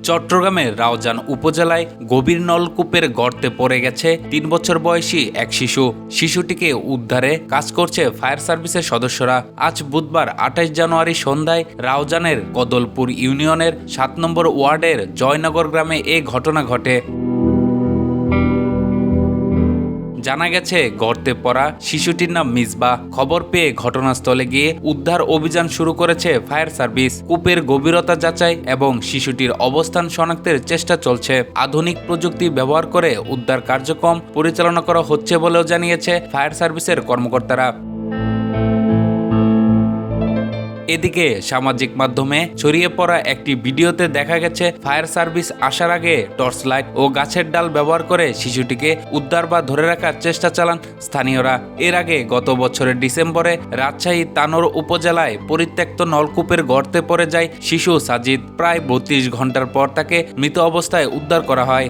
চট্টগ্রামের রাউজান উপজেলায় গভীর নলকূপের গর্তে পড়ে গেছে ৩ বছর বয়সী এক শিশু। শিশুটিকে উদ্ধারে কাজ করছে ফায়ার সার্ভিসের সদস্যরা। আজ বুধবার ২৮ জানুয়ারি সন্ধ্যায় রাউজানের কদলপুর ইউনিয়নের ৭ নম্বর ওয়ার্ডের জয়নগর গ্রামে এ ঘটনা ঘটে। জানা গেছে, গর্তে পড়া শিশুটির নাম মিসবাহ। খবর পেয়ে ঘটনাস্থলে গিয়ে উদ্ধার অভিযান শুরু করেছে ফায়ার সার্ভিস। কূপের গভীরতা যাচাই এবং শিশুটির অবস্থান শনাক্তের চেষ্টা চলছে। আধুনিক প্রযুক্তি ব্যবহার করে উদ্ধার কার্যক্রম পরিচালনা করা হচ্ছে বলেও জানিয়েছে ফায়ার সার্ভিসের কর্মকর্তারা। এদিকে সামাজিক মাধ্যমে ছড়িয়ে পড়া একটি ভিডিওতে দেখা গেছে, ফায়ার সার্ভিস আসার আগে টর্চ লাইট ও গাছের ডাল ব্যবহার করে শিশুটিকে উদ্ধার বা ধরে রাখার চেষ্টা চালান স্থানীয়রা। এর আগে গত বছরের ডিসেম্বরে রাজশাহী তানোর উপজেলায় পরিত্যক্ত নলকূপের গর্তে পড়ে যায় শিশু সাজিদ। প্রায় ৩২ ঘন্টার পর তাকে মৃত অবস্থায় উদ্ধার করা হয়।